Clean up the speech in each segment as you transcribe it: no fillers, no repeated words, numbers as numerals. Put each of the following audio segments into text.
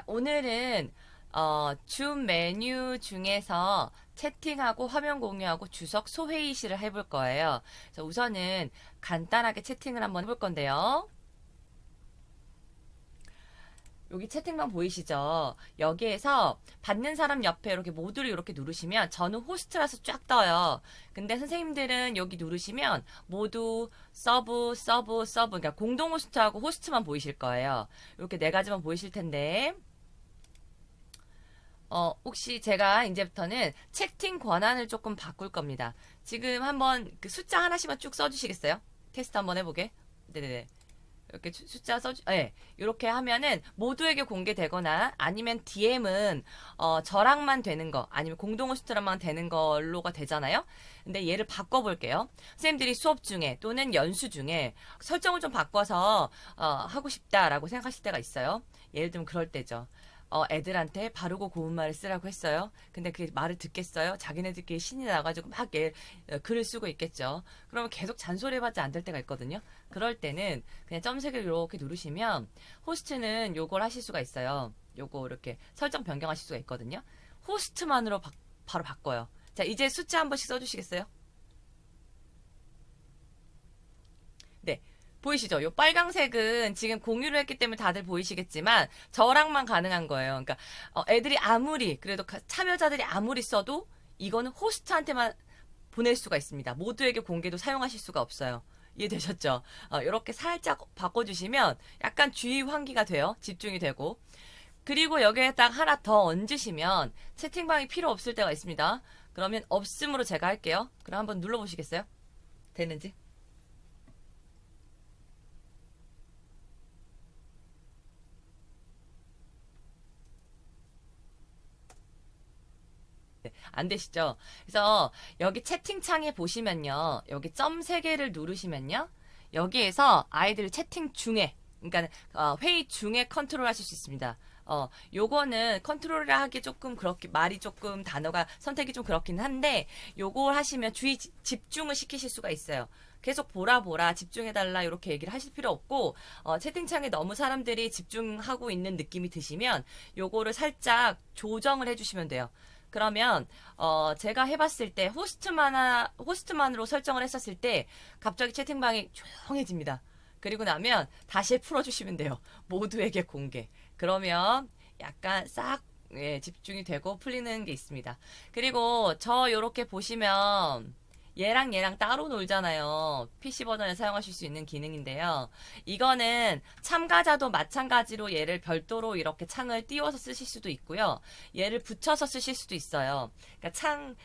오늘은 줌 메뉴 중에서 채팅하고 화면 공유하고 주석 소회의실을 해볼 거예요. 그래서 우선은 간단하게 채팅을 한번 해볼 건데요. 여기 채팅방 보이시죠? 여기에서 받는 사람 옆에 이렇게 모두를 이렇게 누르시면 저는 호스트라서 쫙 떠요. 근데 선생님들은 여기 누르시면 모두 서브 그러니까 공동 호스트하고 호스트만 보이실 거예요. 이렇게 네 가지만 보이실 텐데 혹시 제가 이제부터는 채팅 권한을 조금 바꿀 겁니다. 지금 한번 그 숫자 하나씩만 쭉 써주시겠어요? 테스트 한번 해보게. 네네네. 이렇게 숫자 네. 이렇게 하면은 모두에게 공개되거나 아니면 DM은 저랑만 되는 거 아니면 공동 호스트랑만 되는 걸로가 되잖아요. 근데 얘를 바꿔볼게요. 선생님들이 수업 중에 또는 연수 중에 설정을 좀 바꿔서 하고 싶다라고 생각하실 때가 있어요. 예를 들면 그럴 때죠. 애들한테 바르고 고운 말을 쓰라고 했어요. 근데 그 말을 듣겠어요? 자기네들끼리 신이 나가지고 막 글을 쓰고 있겠죠. 그러면 계속 잔소리해봤자 안 될 때가 있거든요. 그럴 때는 그냥 점색을 이렇게 누르시면 호스트는 요걸 하실 수가 있어요. 요거 이렇게 설정 변경하실 수가 있거든요. 호스트만으로 바로 바꿔요. 자, 이제 숫자 한 번씩 써주시겠어요? 네. 보이시죠? 요 빨강색은 지금 공유를 했기 때문에 다들 보이시겠지만 저랑만 가능한 거예요. 그러니까 애들이 아무리 그래도 참여자들이 아무리 써도 이거는 호스트한테만 보낼 수가 있습니다. 모두에게 공개도 사용하실 수가 없어요. 이해되셨죠? 이렇게 살짝 바꿔주시면 약간 주의 환기가 돼요. 집중이 되고. 그리고 여기에 딱 하나 더 얹으시면 채팅방이 필요 없을 때가 있습니다. 그러면 없음으로 제가 할게요. 그럼 한번 눌러보시겠어요? 되는지? 안 되시죠? 그래서 여기 채팅창에 보시면요. 여기 점 3개를 누르시면요. 여기에서 아이들 채팅 중에 그러니까 회의 중에 컨트롤 하실 수 있습니다. 요거는 컨트롤을 하기 조금 그렇게 말이 조금 단어가 선택이 좀 그렇긴 한데 요걸 하시면 집중을 시키실 수가 있어요. 계속 보라 집중해달라 이렇게 얘기를 하실 필요 없고 채팅창에 너무 사람들이 집중하고 있는 느낌이 드시면 요거를 살짝 조정을 해주시면 돼요. 그러면 제가 해봤을 때 호스트만으로 설정을 했었을 때 갑자기 채팅방이 조용해집니다. 그리고 나면 다시 풀어주시면 돼요. 모두에게 공개. 그러면 약간 싹 집중이 되고 풀리는 게 있습니다. 그리고 저 요렇게 보시면 얘랑 따로 놀잖아요. PC 버전에 사용하실 수 있는 기능인데요. 이거는 참가자도 마찬가지로 얘를 별도로 이렇게 창을 띄워서 쓰실 수도 있고요. 얘를 붙여서 쓰실 수도 있어요. 그러니까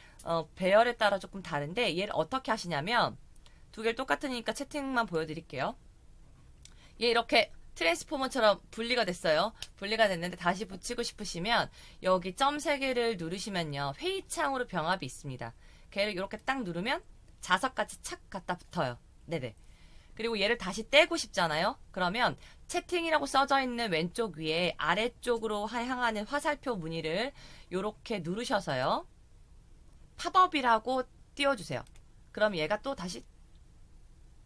배열에 따라 조금 다른데 얘를 어떻게 하시냐면 두 개를 똑같으니까 채팅만 보여드릴게요. 얘 이렇게 트랜스포머처럼 분리가 됐어요. 분리가 됐는데 다시 붙이고 싶으시면 여기 점 3개를 누르시면요. 회의창으로 병합이 있습니다. 걔를 이렇게 딱 누르면 자석같이 착 갖다 붙어요. 네네. 그리고 얘를 다시 떼고 싶잖아요. 그러면 채팅이라고 써져 있는 왼쪽 위에 아래쪽으로 향하는 화살표 무늬를 이렇게 누르셔서요. 팝업이라고 띄워주세요. 그럼 얘가 또 다시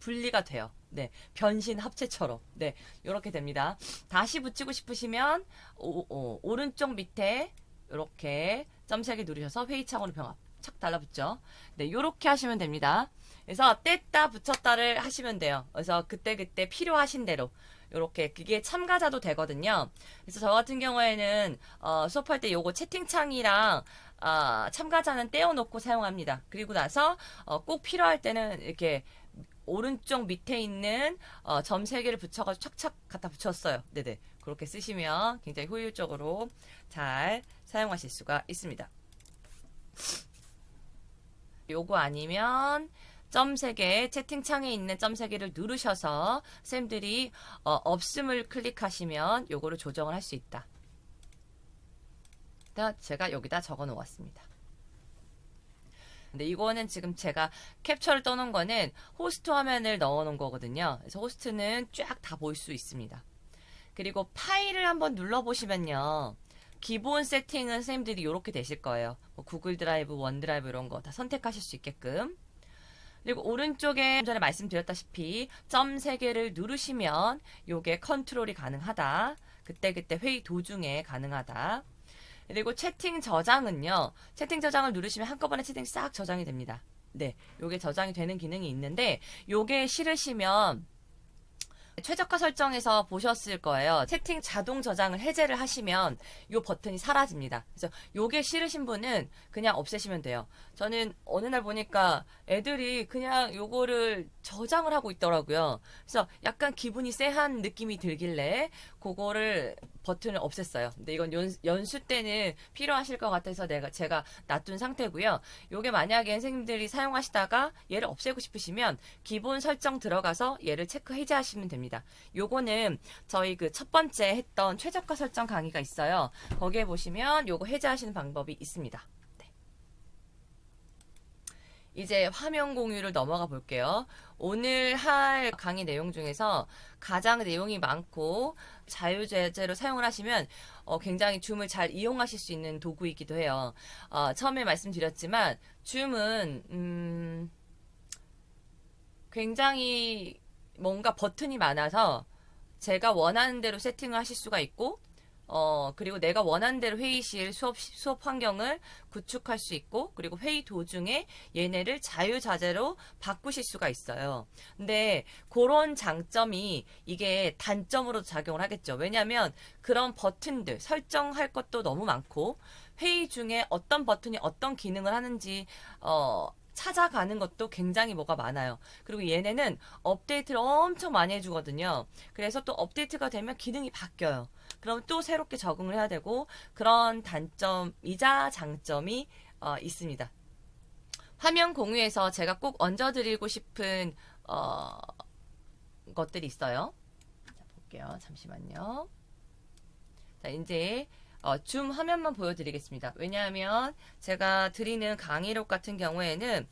분리가 돼요. 네, 변신 합체처럼. 네, 이렇게 됩니다. 다시 붙이고 싶으시면 오른쪽 밑에 이렇게 점 3개 누르셔서 회의창으로 병합 착 달라붙죠. 네, 요렇게 하시면 됩니다. 그래서 뗐다 붙였다를 하시면 돼요. 그래서 그때그때 필요하신 대로 요렇게 그게 참가자도 되거든요. 그래서 저 같은 경우에는 수업할 때 요거 채팅창이랑 참가자는 떼어놓고 사용합니다. 그리고 나서 꼭 필요할 때는 이렇게 오른쪽 밑에 있는 점 3개를 붙여가지고 착착 갖다 붙였어요. 네네. 그렇게 쓰시면 굉장히 효율적으로 잘 사용하실 수가 있습니다. 요거 아니면 점 3개, 채팅창에 있는 점 3개를 누르셔서 쌤들이 없음을 클릭하시면 요거를 조정을 할 수 있다. 제가 여기다 적어 놓았습니다. 근데 이거는 지금 제가 캡처를 떠놓은 거는 호스트 화면을 넣어 놓은 거거든요. 그래서 호스트는 쫙 다 보일 수 있습니다. 그리고 파일을 한번 눌러보시면요. 기본 세팅은 선생님들이 이렇게 되실 거예요. 뭐 구글 드라이브, 원드라이브 이런 거 다 선택하실 수 있게끔. 그리고 오른쪽에 전에 말씀드렸다시피 점 3개를 누르시면 요게 컨트롤이 가능하다. 그때그때 회의 도중에 가능하다. 그리고 채팅 저장은요. 채팅 저장을 누르시면 한꺼번에 채팅이 싹 저장이 됩니다. 네, 요게 저장이 되는 기능이 있는데 요게 싫으시면 최저가 설정에서 보셨을 거예요. 채팅 자동 저장을 해제를 하시면 요 버튼이 사라집니다. 그래서 요게 싫으신 분은 그냥 없애시면 돼요. 저는 어느 날 보니까 애들이 그냥 요거를 저장을 하고 있더라고요. 그래서 약간 기분이 쎄한 느낌이 들길래 그거를 버튼을 없앴어요. 근데 이건 연수 때는 필요하실 것 같아서 제가 놔둔 상태고요. 요게 만약에 선생님들이 사용하시다가 얘를 없애고 싶으시면 기본 설정 들어가서 얘를 체크 해제하시면 됩니다. 요거는 저희 그 첫 번째 했던 최저가 설정 강의가 있어요. 거기에 보시면 요거 해제하시는 방법이 있습니다. 네. 이제 화면 공유를 넘어가 볼게요. 오늘 할 강의 내용 중에서 가장 내용이 많고 자유제재로 사용을 하시면 굉장히 줌을 잘 이용하실 수 있는 도구이기도 해요. 처음에 말씀드렸지만 줌은 굉장히 뭔가 버튼이 많아서 제가 원하는 대로 세팅을 하실 수가 있고 그리고 내가 원하는 대로 회의실 수업 환경을 구축할 수 있고, 그리고 회의 도중에 얘네를 자유자재로 바꾸실 수가 있어요. 근데 그런 장점이 이게 단점으로 작용을 하겠죠. 왜냐하면 그런 버튼들 설정할 것도 너무 많고, 회의 중에 어떤 버튼이 어떤 기능을 하는지 찾아가는 것도 굉장히 뭐가 많아요. 그리고 얘네는 업데이트를 엄청 많이 해주거든요. 그래서 또 업데이트가 되면 기능이 바뀌어요. 그럼 또 새롭게 적응을 해야 되고, 그런 단점이자 장점이 있습니다. 화면 공유에서 제가 꼭 얹어드리고 싶은 것들이 있어요. 자, 볼게요. 잠시만요. 자, 이제 줌 화면만 보여드리겠습니다. 왜냐하면 제가 드리는 강의록 같은 경우에는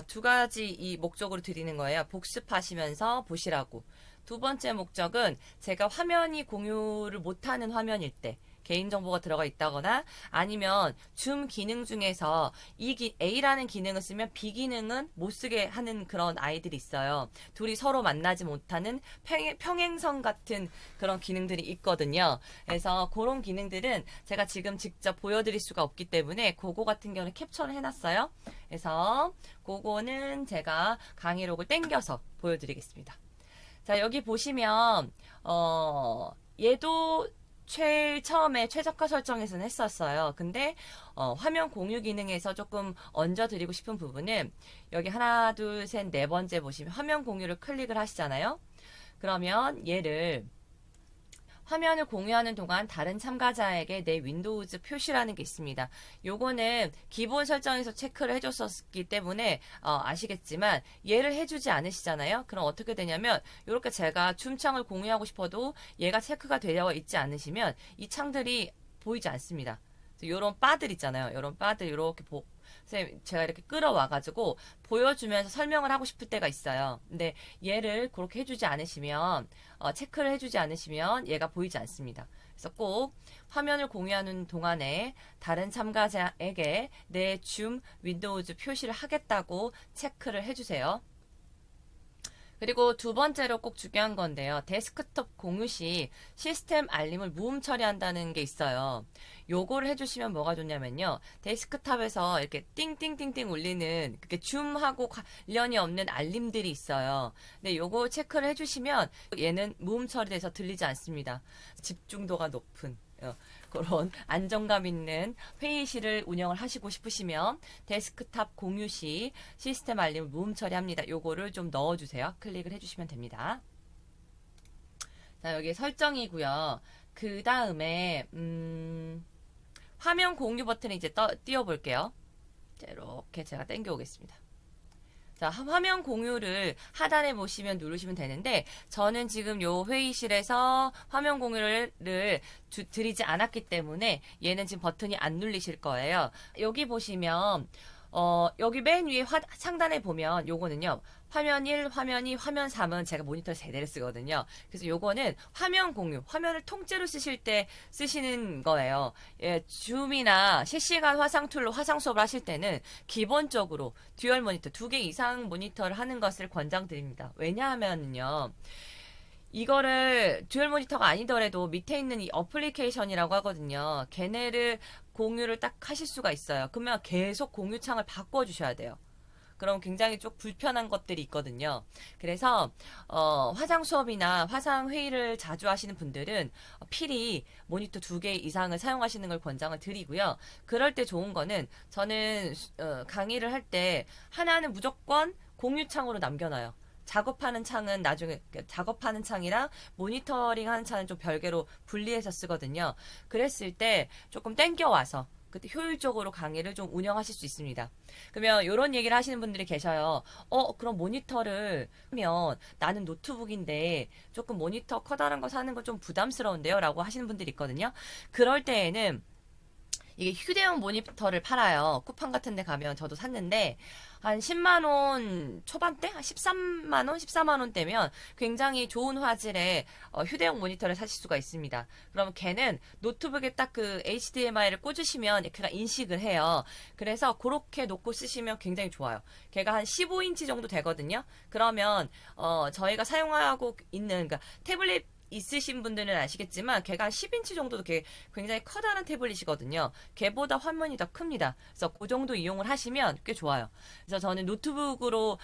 두 가지 이 목적으로 드리는 거예요. 복습하시면서 보시라고. 두 번째 목적은 제가 화면이 공유를 못하는 화면일 때, 개인정보가 들어가 있다거나 아니면 줌 기능 중에서 A라는 기능을 쓰면 B 기능은 못 쓰게 하는 그런 아이들이 있어요. 둘이 서로 만나지 못하는 평행선 같은 그런 기능들이 있거든요. 그래서 그런 기능들은 제가 지금 직접 보여드릴 수가 없기 때문에 그거 같은 경우는 캡처를 해놨어요. 그래서 그거는 제가 강의록을 땡겨서 보여드리겠습니다. 자, 여기 보시면 얘도 처음에 최저가 설정에서는 했었어요. 근데 화면 공유 기능에서 조금 얹어드리고 싶은 부분은 여기 하나, 둘, 셋, 네 번째 보시면 화면 공유를 클릭을 하시잖아요. 그러면 얘를 화면을 공유하는 동안 다른 참가자에게 내 윈도우즈 표시라는 게 있습니다. 요거는 기본 설정에서 체크를 해줬었기 때문에 아시겠지만 얘를 해주지 않으시잖아요. 그럼 어떻게 되냐면 이렇게 제가 줌창을 공유하고 싶어도 얘가 체크가 되어 있지 않으시면 이 창들이 보이지 않습니다. 요런 바들 있잖아요. 요런 바들 이렇게 선생님 제가 이렇게 끌어와가지고 보여주면서 설명을 하고 싶을 때가 있어요. 근데 얘를 그렇게 해주지 않으시면 체크를 해주지 않으시면 얘가 보이지 않습니다. 그래서 꼭 화면을 공유하는 동안에 다른 참가자에게 내 줌 윈도우즈 표시를 하겠다고 체크를 해주세요. 그리고 두 번째로 꼭 중요한 건데요. 데스크톱 공유 시 시스템 알림을 무음 처리한다는 게 있어요. 요거를 해주시면 뭐가 좋냐면요. 데스크탑에서 이렇게 띵띵띵띵 울리는 그게 줌하고 관련이 없는 알림들이 있어요. 근데 요거 체크를 해주시면 얘는 무음 처리돼서 들리지 않습니다. 집중도가 높은 그런 안정감 있는 회의실을 운영을 하시고 싶으시면 데스크탑 공유 시 시스템 알림을 무음 처리합니다. 요거를 좀 넣어주세요. 클릭을 해주시면 됩니다. 자, 여기 설정이고요. 그 다음에 화면 공유 버튼을 이제 띄워볼게요. 이렇게 제가 당겨 오겠습니다. 자, 화면 공유를 하단에 보시면 누르시면 되는데 저는 지금 요 회의실에서 화면 공유를 드리지 않았기 때문에 얘는 지금 버튼이 안 눌리실 거예요. 여기 보시면 여기 맨 위에 상단에 보면 요거는요. 화면 1, 화면 2, 화면 3은 제가 모니터 3대를 쓰거든요. 그래서 요거는 화면 공유, 화면을 통째로 쓰실 때 쓰시는 거예요. 예, 줌이나 실시간 화상 툴로 화상 수업을 하실 때는 기본적으로 듀얼 모니터 2개 이상 모니터를 하는 것을 권장드립니다. 왜냐하면요. 이거를 듀얼 모니터가 아니더라도 밑에 있는 이 어플리케이션이라고 하거든요. 걔네를 공유를 딱 하실 수가 있어요. 그러면 계속 공유창을 바꿔주셔야 돼요. 그럼 굉장히 좀 불편한 것들이 있거든요. 그래서 화상 수업이나 화상 회의를 자주 하시는 분들은 필히 모니터 2개 이상을 사용하시는 걸 권장을 드리고요. 그럴 때 좋은 거는 저는 강의를 할 때 하나는 무조건 공유창으로 남겨놔요. 작업하는 창은 나중에 작업하는 창이랑 모니터링 하는 창은 좀 별개로 분리해서 쓰거든요. 그랬을 때 조금 땡겨와서 그때 효율적으로 강의를 좀 운영하실 수 있습니다. 그러면 이런 얘기를 하시는 분들이 계셔요. 그럼 모니터를 하면 나는 노트북인데 조금 모니터 커다란 거 사는 거 좀 부담스러운데요? 라고 하시는 분들이 있거든요. 그럴 때에는 이게 휴대용 모니터를 팔아요. 쿠팡 같은 데 가면 저도 샀는데 한 10만 원 초반대? 한 13만 원, 14만 원대면 굉장히 좋은 화질의 휴대용 모니터를 사실 수가 있습니다. 그러면 걔는 노트북에 딱 그 HDMI를 꽂으시면 걔가 인식을 해요. 그래서 그렇게 놓고 쓰시면 굉장히 좋아요. 걔가 한 15인치 정도 되거든요. 그러면 저희가 사용하고 있는 그러니까 태블릿 있으신 분들은 아시겠지만 걔가 한 10인치 정도도 굉장히 커다란 태블릿이거든요. 걔보다 화면이 더 큽니다. 그래서 그 정도 이용을 하시면 꽤 좋아요. 그래서 저는 노트북으로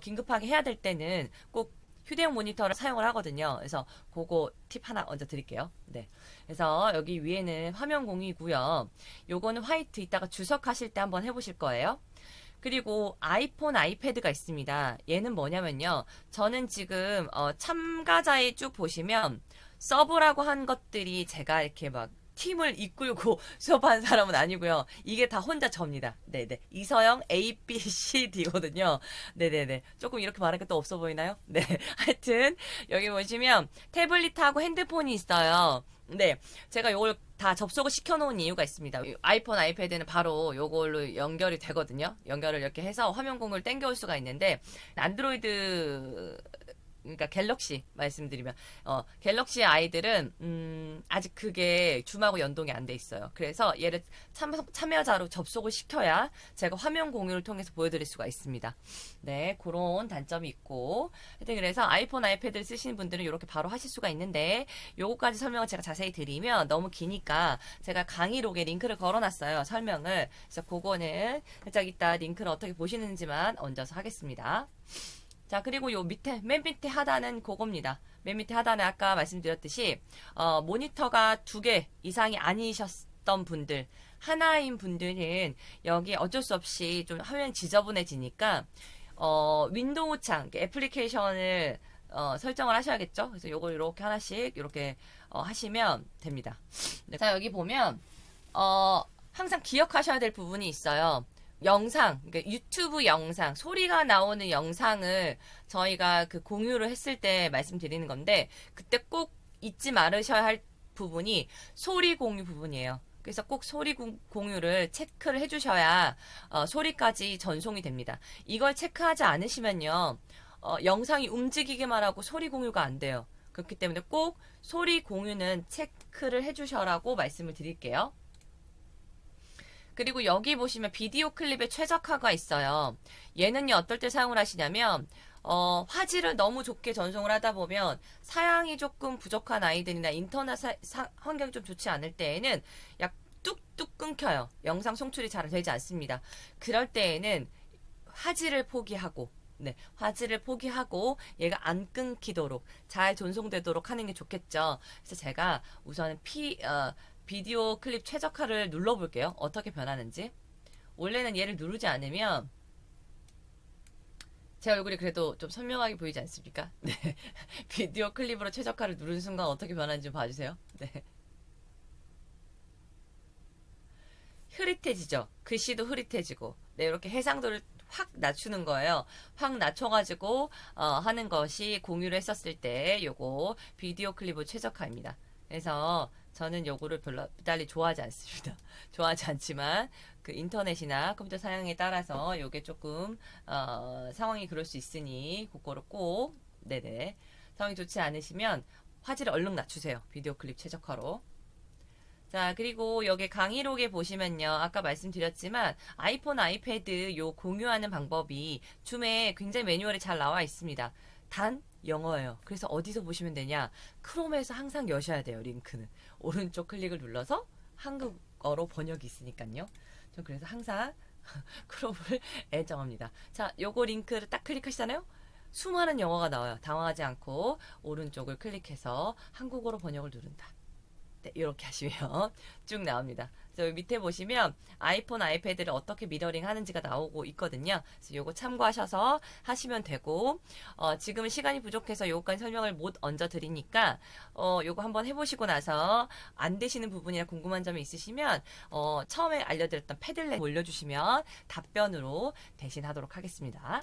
긴급하게 해야 될 때는 꼭 휴대용 모니터를 사용을 하거든요. 그래서 그거 팁 하나 얹어 드릴게요. 네. 그래서 여기 위에는 화면 공유고요. 요거는 화이트 이따가 주석하실 때 한번 해보실 거예요. 그리고 아이폰, 아이패드가 있습니다. 얘는 뭐냐면요. 저는 지금 참가자에 쭉 보시면 서브라고 한 것들이 제가 이렇게 막 팀을 이끌고 수업하는 사람은 아니고요. 이게 다 혼자 접니다. 네네. 이서영 A, B, C, D거든요. 네네네. 조금 이렇게 말하니까 또 없어 보이나요? 네. 하여튼 여기 보시면 태블릿하고 핸드폰이 있어요. 네. 제가 요걸 다 접속을 시켜놓은 이유가 있습니다. 아이폰, 아이패드는 바로 요걸로 연결이 되거든요. 연결을 이렇게 해서 화면 공유를 땡겨올 수가 있는데 안드로이드 그러니까 갤럭시 말씀드리면 갤럭시 아이들은 아직 그게 줌하고 연동이 안 돼 있어요. 그래서 얘를 참여자로 접속을 시켜야 제가 화면 공유를 통해서 보여드릴 수가 있습니다. 네, 그런 단점이 있고 하여튼 그래서 아이폰, 아이패드를 쓰시는 분들은 이렇게 바로 하실 수가 있는데 요거까지 설명을 제가 자세히 드리면 너무 기니까 제가 강의록에 링크를 걸어놨어요. 설명을. 그래서 그거는 살짝 이따 링크를 어떻게 보시는지만 얹어서 하겠습니다. 자, 그리고 요 밑에, 맨 밑에 하단은 그겁니다. 맨 밑에 하단에 아까 말씀드렸듯이, 모니터가 2개 이상이 아니셨던 분들, 하나인 분들은 여기 어쩔 수 없이 좀 화면이 지저분해지니까, 윈도우 창, 애플리케이션을, 설정을 하셔야겠죠? 그래서 요걸 이렇게 하나씩, 이렇게, 하시면 됩니다. 네. 자, 여기 보면, 항상 기억하셔야 될 부분이 있어요. 영상, 그러니까 유튜브 영상, 소리가 나오는 영상을 저희가 그 공유를 했을 때 말씀드리는 건데, 그때 꼭 잊지 말으셔야 할 부분이 소리 공유 부분이에요. 그래서 꼭 소리 공유를 체크를 해주셔야 소리까지 전송이 됩니다. 이걸 체크하지 않으시면요, 영상이 움직이기만 하고 소리 공유가 안 돼요. 그렇기 때문에 꼭 소리 공유는 체크를 해주셔라고 말씀을 드릴게요. 그리고 여기 보시면 비디오 클립의 최적화가 있어요. 얘는요, 어떨 때 사용을 하시냐면, 화질을 너무 좋게 전송을 하다 보면 사양이 조금 부족한 아이들이나 인터넷 환경이 좀 좋지 않을 때에는 약 뚝뚝 끊겨요. 영상 송출이 잘 되지 않습니다. 그럴 때에는 화질을 포기하고, 네, 화질을 포기하고 얘가 안 끊기도록 잘 전송되도록 하는 게 좋겠죠. 그래서 제가 우선 비디오 클립 최적화를 눌러볼게요. 어떻게 변하는지. 원래는 얘를 누르지 않으면 제 얼굴이 그래도 좀 선명하게 보이지 않습니까? 네. 비디오 클립으로 최적화를 누른 순간 어떻게 변하는지 좀 봐주세요. 네. 흐릿해지죠. 글씨도 흐릿해지고. 네, 이렇게 해상도를 확 낮추는 거예요. 확 낮춰가지고 하는 것이 공유를 했었을 때 요거 비디오 클립으로 최적화입니다. 그래서 저는 요거를 별로 달리 좋아하지 않습니다. 좋아하지 않지만 그 인터넷이나 컴퓨터 사양에 따라서 요게 조금 상황이 그럴 수 있으니 그거를 꼭 네네 상황이 좋지 않으시면 화질을 얼른 낮추세요. 비디오 클립 최적화로. 자, 그리고 여기 강의록에 보시면요. 아까 말씀드렸지만 아이폰, 아이패드 요 공유하는 방법이 줌에 굉장히 매뉴얼이 잘 나와 있습니다. 단 영어예요. 그래서 어디서 보시면 되냐? 크롬에서 항상 여셔야 돼요. 링크는. 오른쪽 클릭을 눌러서 한국어로 번역이 있으니까요. 저 그래서 항상 크롬을 애정합니다. 자, 요거 링크를 딱 클릭하시잖아요. 수많은 영어가 나와요. 당황하지 않고 오른쪽을 클릭해서 한국어로 번역을 누른다. 네, 이렇게 하시면 쭉 나옵니다. 그래서 밑에 보시면 아이폰, 아이패드를 어떻게 미러링 하는지가 나오고 있거든요. 그래서 요거 참고하셔서 하시면 되고, 지금은 시간이 부족해서 요거까지 설명을 못 얹어 드리니까, 요거 한번 해보시고 나서 안 되시는 부분이나 궁금한 점이 있으시면, 처음에 알려드렸던 패들렛 올려주시면 답변으로 대신 하도록 하겠습니다.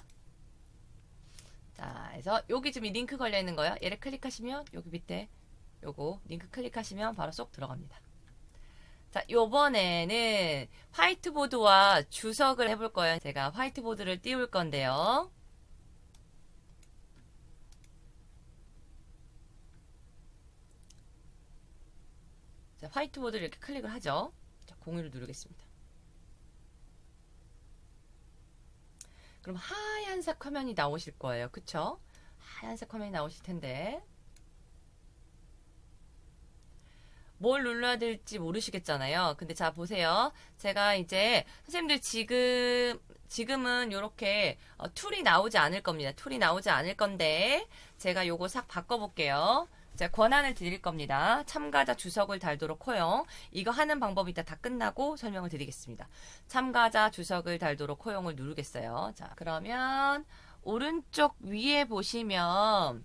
자, 그래서 여기 지금 이 링크 걸려 있는 거예요. 얘를 클릭하시면 여기 밑에 요거 링크 클릭하시면 바로 쏙 들어갑니다. 자, 요번에는 화이트보드와 주석을 해볼 거예요. 제가 화이트보드를 띄울 건데요. 자, 화이트보드를 이렇게 클릭을 하죠. 자, 공유를 누르겠습니다. 그럼 하얀색 화면이 나오실 거예요. 그쵸? 하얀색 화면이 나오실 텐데 뭘 눌러야 될지 모르시겠잖아요. 근데 자, 보세요. 제가 이제 선생님들 지금은 요렇게 툴이 나오지 않을 겁니다. 툴이 나오지 않을 건데 제가 요거 싹 바꿔볼게요. 제가 권한을 드릴 겁니다. 참가자 주석을 달도록 허용. 이거 하는 방법이 이따 다 끝나고 설명을 드리겠습니다. 참가자 주석을 달도록 허용을 누르겠어요. 자, 그러면 오른쪽 위에 보시면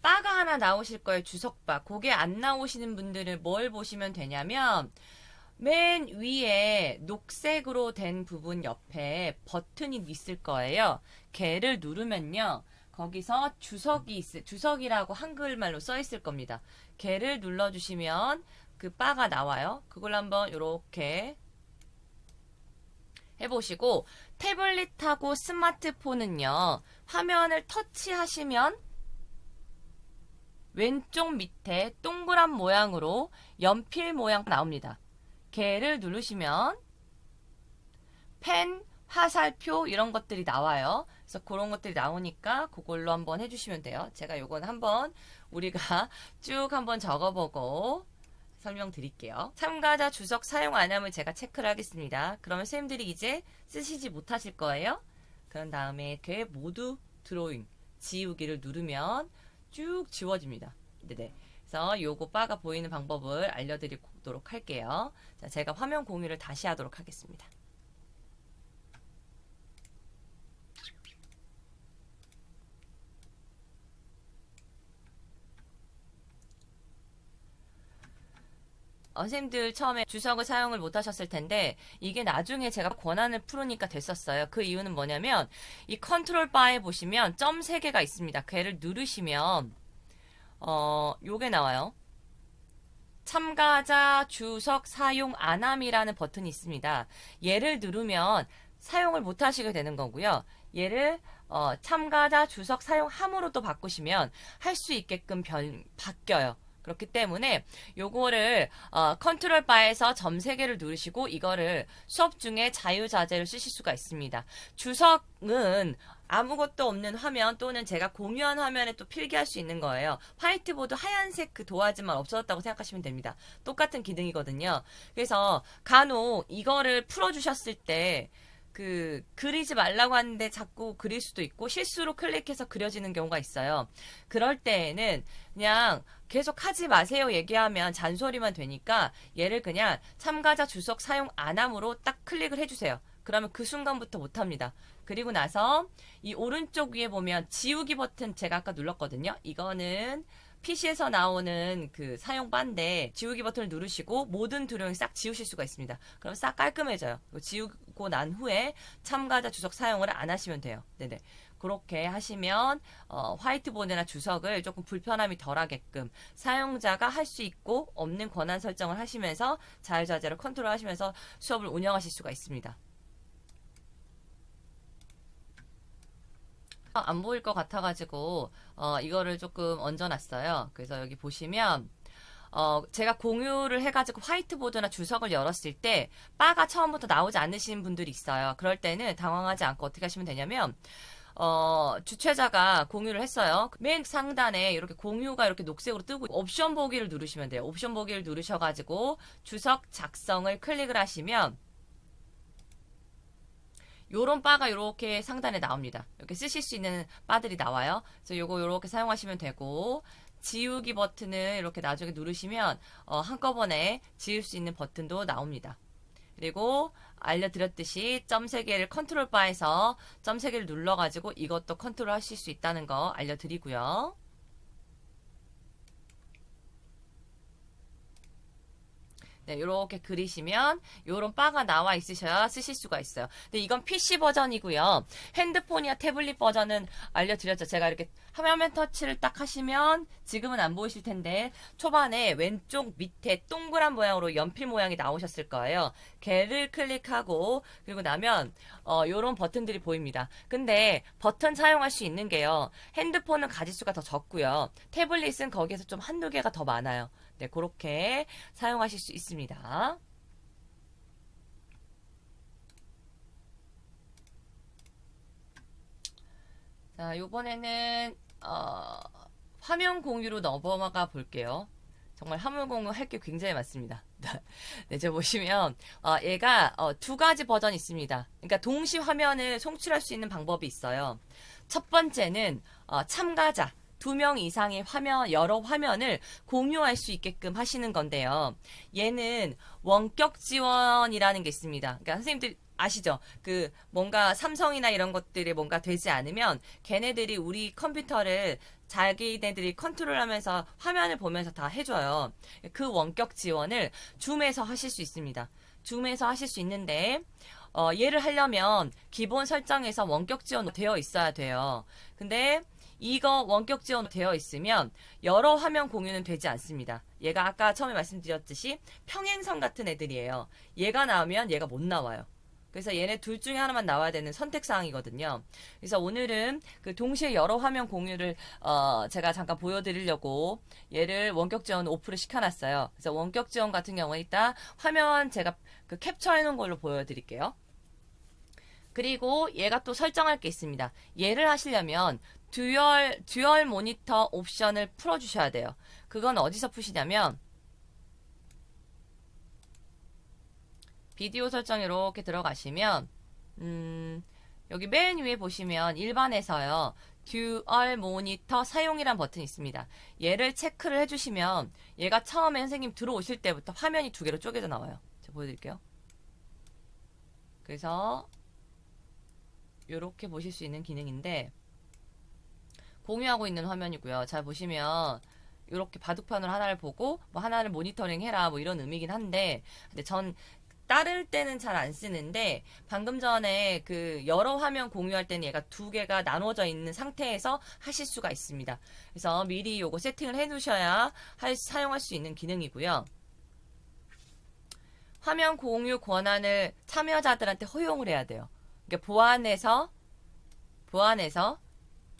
바가 하나 나오실 거예요. 주석바. 그게 안 나오시는 분들은 뭘 보시면 되냐면 맨 위에 녹색으로 된 부분 옆에 버튼이 있을 거예요. 걔를 누르면요. 거기서 주석이라고 한글말로 써 있을 겁니다. 걔를 눌러주시면 그 바가 나와요. 그걸 한번 이렇게 해보시고 태블릿하고 스마트폰은요. 화면을 터치하시면 왼쪽 밑에 동그란 모양으로 연필 모양 나옵니다. 걔를 누르시면 펜, 화살표 이런 것들이 나와요. 그래서 그런 것들이 나오니까 그걸로 한번 해주시면 돼요. 제가 요건 한번 우리가 쭉 한번 적어보고 설명드릴게요. 참가자 주석 사용 안 하면 제가 체크를 하겠습니다. 그러면 선생님들이 이제 쓰시지 못하실 거예요. 그런 다음에 걔 모두 드로잉 지우기를 누르면 쭉 지워집니다. 네네. 그래서 요거 바가 보이는 방법을 알려드리도록 할게요. 자, 제가 화면 공유를 다시 하도록 하겠습니다. 선생님들 처음에 주석을 사용을 못 하셨을 텐데 이게 나중에 제가 권한을 풀으니까 됐었어요. 그 이유는 뭐냐면 이 컨트롤 바에 보시면 점 3개가 있습니다. 걔를 누르시면 요게 나와요. 참가자 주석 사용 안함이라는 버튼이 있습니다. 얘를 누르면 사용을 못 하시게 되는 거고요. 얘를 참가자 주석 사용함으로 또 바꾸시면 할 수 있게끔 바뀌어요. 그렇기 때문에 요거를 컨트롤 바에서 점 3개를 누르시고 이거를 수업 중에 자유자재로 쓰실 수가 있습니다. 주석은 아무것도 없는 화면 또는 제가 공유한 화면에 또 필기할 수 있는 거예요. 화이트보드 하얀색 그 도화지만 없어졌다고 생각하시면 됩니다. 똑같은 기능이거든요. 그래서 간혹 이거를 풀어주셨을 때 그리지 말라고 하는데 자꾸 그릴 수도 있고 실수로 클릭해서 그려지는 경우가 있어요. 그럴 때에는 그냥 계속 하지 마세요 얘기하면 잔소리만 되니까 얘를 그냥 참가자 주석 사용 안함으로 딱 클릭을 해주세요. 그러면 그 순간부터 못합니다. 그리고 나서 이 오른쪽 위에 보면 지우기 버튼 제가 아까 눌렀거든요. 이거는 PC에서 나오는 그 사용바인데 지우기 버튼을 누르시고 모든 드로잉 싹 지우실 수가 있습니다. 그럼 싹 깔끔해져요. 지우고 난 후에 참가자 주석 사용을 안 하시면 돼요. 네네. 그렇게 하시면 화이트보드나 주석을 조금 불편함이 덜하게끔 사용자가 할 수 있고 없는 권한 설정을 하시면서 자유자재로 컨트롤 하시면서 수업을 운영하실 수가 있습니다. 안 보일 것 같아가지고 이거를 조금 얹어놨어요. 그래서 여기 보시면 제가 공유를 해가지고 화이트보드나 주석을 열었을 때 바가 처음부터 나오지 않으시는 분들이 있어요. 그럴 때는 당황하지 않고 어떻게 하시면 되냐면 주최자가 공유를 했어요. 맨 상단에 이렇게 공유가 이렇게 녹색으로 뜨고 옵션 보기를 누르시면 돼요. 옵션 보기를 누르셔가지고 주석 작성을 클릭을 하시면 요런 바가 이렇게 상단에 나옵니다. 이렇게 쓰실 수 있는 바들이 나와요. 그래서 요거 이렇게 사용하시면 되고 지우기 버튼을 이렇게 나중에 누르시면 한꺼번에 지울 수 있는 버튼도 나옵니다. 그리고 알려드렸듯이 점 3개를 컨트롤 바에서 점 3개를 눌러가지고 이것도 컨트롤 하실 수 있다는 거 알려드리고요. 네, 이렇게 그리시면 이런 바가 나와 있으셔야 쓰실 수가 있어요. 근데 이건 PC 버전이고요. 핸드폰이나 태블릿 버전은 알려드렸죠. 제가 이렇게 화면 터치를 딱 하시면 지금은 안 보이실 텐데 초반에 왼쪽 밑에 동그란 모양으로 연필 모양이 나오셨을 거예요. 걔를 클릭하고 그리고 나면 이런 버튼들이 보입니다. 근데 버튼 사용할 수 있는 게요. 핸드폰은 가지수가 더 적고요. 태블릿은 거기에서 좀 한두 개가 더 많아요. 네, 그렇게 사용하실 수 있습니다. 자, 요번에는 화면 공유로 넘어가 볼게요. 정말 화면 공유 할 게 굉장히 많습니다. 네, 저 보시면 얘가 두 가지 버전이 있습니다. 그러니까 동시 화면을 송출할 수 있는 방법이 있어요. 첫 번째는 참가자 2명 이상의 여러 화면을 공유할 수 있게끔 하시는 건데요. 얘는 원격 지원이라는 게 있습니다. 그러니까 선생님들 아시죠? 그 뭔가 삼성이나 이런 것들이 뭔가 되지 않으면 걔네들이 우리 컴퓨터를 자기네들이 컨트롤하면서 화면을 보면서 다 해줘요. 그 원격 지원을 줌에서 하실 수 있습니다. 줌에서 하실 수 있는데 얘를 하려면 기본 설정에서 원격 지원 되어 있어야 돼요. 근데 이거 원격 지원 되어 있으면 여러 화면 공유는 되지 않습니다. 얘가 아까 처음에 말씀드렸듯이 평행선 같은 애들이에요. 얘가 나오면 얘가 못 나와요. 그래서 얘네 둘 중에 하나만 나와야 되는 선택사항이거든요. 그래서 오늘은 그 동시에 여러 화면 공유를 제가 잠깐 보여드리려고 얘를 원격 지원 오프를 시켜놨어요. 그래서 원격 지원 같은 경우에 이따 화면 제가 그 캡처해 놓은 걸로 보여드릴게요. 그리고 얘가 또 설정할 게 있습니다. 얘를 하시려면 듀얼 모니터 옵션을 풀어주셔야 돼요. 그건 어디서 푸시냐면 비디오 설정 이렇게 들어가시면 여기 맨 위에 보시면 일반에서요. 듀얼 모니터 사용이란 버튼이 있습니다. 얘를 체크를 해주시면 얘가 처음에 선생님 들어오실 때부터 화면이 2개로 쪼개져 나와요. 제가 보여드릴게요. 그래서 이렇게 보실 수 있는 기능인데 공유하고 있는 화면이고요. 잘 보시면 이렇게 바둑판으로 하나를 보고 뭐 하나를 모니터링 해라 뭐 이런 의미긴 한데 근데 전 따를 때는 잘 안 쓰는데 방금 전에 그 여러 화면 공유할 때는 얘가 2개가 나눠져 있는 상태에서 하실 수가 있습니다. 그래서 미리 요거 세팅을 해 두셔야 사용할 수 있는 기능이고요. 화면 공유 권한을 참여자들한테 허용을 해야 돼요. 그러니까 보안에서